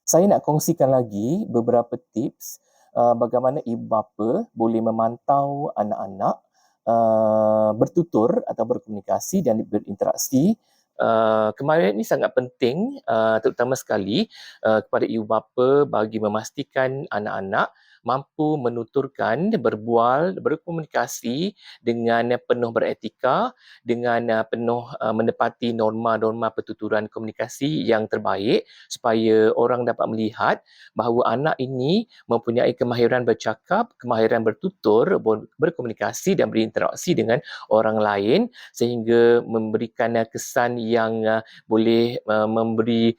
Saya nak kongsikan lagi beberapa tips bagaimana ibu bapa boleh memantau anak-anak bertutur atau berkomunikasi dan berinteraksi. Kemahiran ini sangat penting, terutama sekali kepada ibu bapa bagi memastikan anak-anak mampu menuturkan, berbual, berkomunikasi dengan penuh beretika, dengan penuh menepati norma-norma pertuturan komunikasi yang terbaik, supaya orang dapat melihat bahawa anak ini mempunyai kemahiran bercakap, kemahiran bertutur, berkomunikasi dan berinteraksi dengan orang lain, sehingga memberikan kesan yang boleh memberi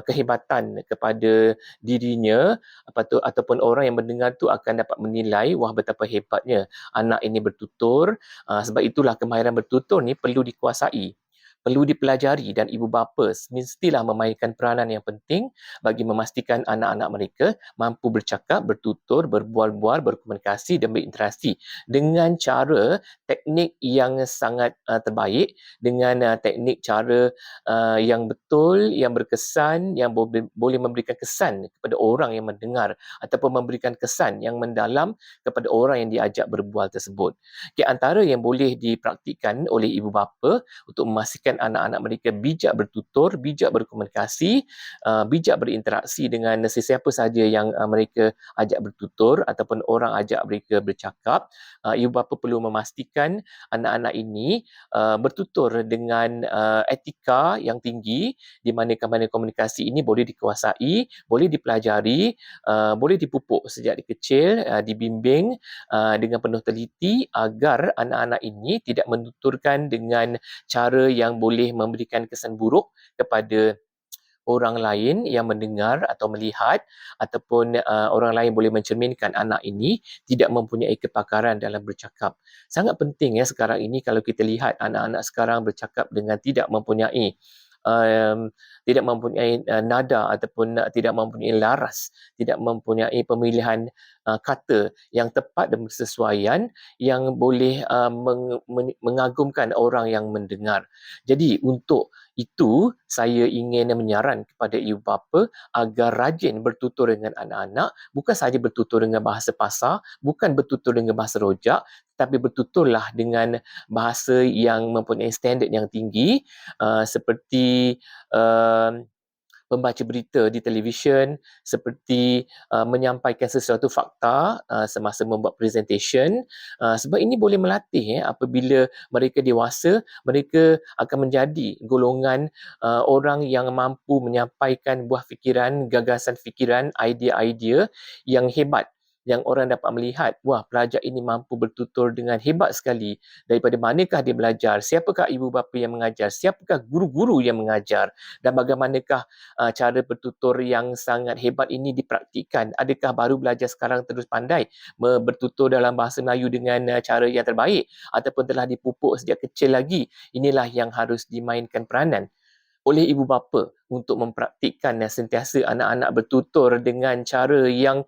kehebatan kepada dirinya, ataupun orang yang mendengar tu akan dapat menilai, wah, betapa hebatnya anak ini bertutur. Sebab itulah kemahiran bertutur ni perlu dikuasai, perlu dipelajari, dan ibu bapa mestilah memainkan peranan yang penting bagi memastikan anak-anak mereka mampu bercakap, bertutur, berbual-bual, berkomunikasi dan berinteraksi dengan cara teknik yang sangat terbaik, dengan teknik cara yang betul, yang berkesan, yang boleh memberikan kesan kepada orang yang mendengar, ataupun memberikan kesan yang mendalam kepada orang yang diajak berbual tersebut. Antara yang boleh dipraktikkan oleh ibu bapa untuk memastikan anak-anak mereka bijak bertutur, bijak berkomunikasi, bijak berinteraksi dengan sesiapa sahaja yang mereka ajak bertutur ataupun orang ajak mereka bercakap. Ibu bapa perlu memastikan anak-anak ini bertutur dengan etika yang tinggi, di mana komunikasi ini boleh dikuasai, boleh dipelajari, boleh dipupuk sejak kecil, dibimbing dengan penuh teliti agar anak-anak ini tidak menuturkan dengan cara yang boleh memberikan kesan buruk kepada orang lain yang mendengar atau melihat, ataupun orang lain boleh mencerminkan anak ini tidak mempunyai kepakaran dalam bercakap. Sangat penting ya sekarang ini kalau kita lihat anak-anak sekarang bercakap dengan um, tidak mempunyai nada, ataupun tidak mempunyai laras, tidak mempunyai pemilihan kata yang tepat dan bersesuaian yang boleh mengagumkan orang yang mendengar. Jadi untuk itu saya ingin menyaran kepada ibu bapa agar rajin bertutur dengan anak-anak, bukan sahaja bertutur dengan bahasa pasar, bukan bertutur dengan bahasa rojak, tapi bertuturlah dengan bahasa yang mempunyai standard yang tinggi, seperti uh, membaca berita di televisyen, seperti menyampaikan sesuatu fakta semasa membuat presentation, sebab ini boleh melatih apabila mereka dewasa, mereka akan menjadi golongan orang yang mampu menyampaikan buah fikiran, gagasan fikiran, idea-idea yang hebat, yang orang dapat melihat, wah, pelajar ini mampu bertutur dengan hebat sekali. Daripada manakah dia belajar? Siapakah ibu bapa yang mengajar? Siapakah guru-guru yang mengajar? Dan bagaimanakah cara bertutur yang sangat hebat ini dipraktikkan? Adakah baru belajar sekarang terus pandai bertutur dalam bahasa Melayu dengan cara yang terbaik, ataupun telah dipupuk sejak kecil lagi? Inilah yang harus dimainkan peranan oleh ibu bapa untuk mempraktikkan sentiasa anak-anak bertutur dengan cara yang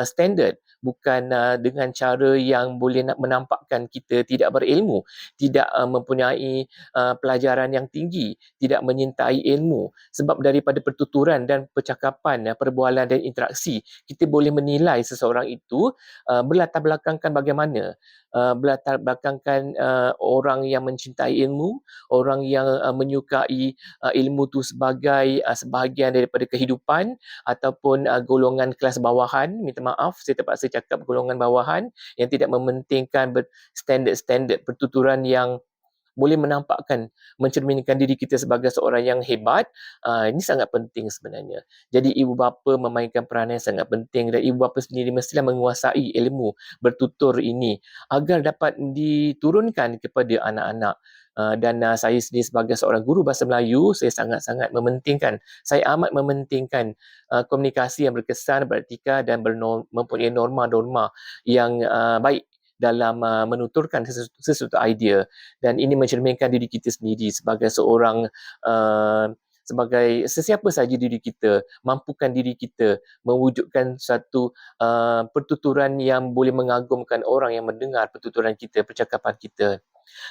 standard, bukan dengan cara yang boleh nak menampakkan kita tidak berilmu, tidak mempunyai pelajaran yang tinggi, tidak menyintai ilmu. Sebab daripada pertuturan dan percakapan, perbualan dan interaksi, kita boleh menilai seseorang itu berlatar belakangkan bagaimana, berlatar belakangkan orang yang mencintai ilmu, orang yang menyukai ilmu tu sebagai sebahagian daripada kehidupan, ataupun golongan kelas bawahan, minta maaf saya terpaksa cakap golongan bawahan, yang tidak mementingkan standard-standard pertuturan yang boleh menampakkan, mencerminkan diri kita sebagai seorang yang hebat. Ini sangat penting sebenarnya. Jadi ibu bapa memainkan peranan yang sangat penting, dan ibu bapa sendiri mestilah menguasai ilmu bertutur ini agar dapat diturunkan kepada anak-anak. Dan saya sendiri sebagai seorang guru bahasa Melayu, saya sangat-sangat mementingkan, saya amat mementingkan komunikasi yang berkesan, beretika dan mempunyai norma-norma yang baik dalam menuturkan sesuatu idea. Dan ini mencerminkan diri kita sendiri sebagai seorang sebagai sesiapa saja diri kita, mampukan diri kita mewujudkan satu pertuturan yang boleh mengagumkan orang yang mendengar pertuturan kita, percakapan kita,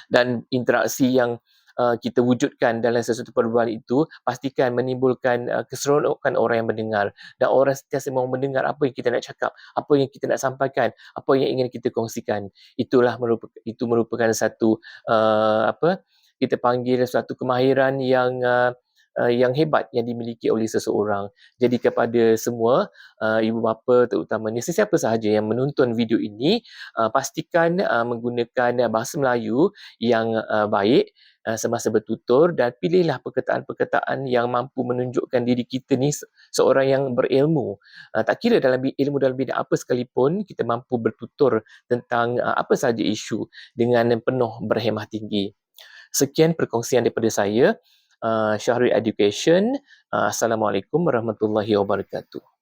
dan interaksi yang kita wujudkan dalam sesuatu perbualan itu, pastikan menimbulkan keseronokan orang yang mendengar, dan orang sentiasa mahu mendengar apa yang kita nak cakap, apa yang kita nak sampaikan, apa yang ingin kita kongsikan. Itu merupakan satu kita panggil suatu kemahiran yang hebat yang dimiliki oleh seseorang. Jadi kepada semua ibu bapa terutamanya sesiapa sahaja yang menonton video ini, pastikan menggunakan bahasa Melayu yang baik semasa bertutur, dan pilihlah perkataan-perkataan yang mampu menunjukkan diri kita ni seorang yang berilmu. Tak kira dalam ilmu dalam bidang apa sekalipun, kita mampu bertutur tentang apa sahaja isu dengan penuh berhemah tinggi. Sekian perkongsian daripada saya, Syahrul Education. Assalamualaikum warahmatullahi wabarakatuh.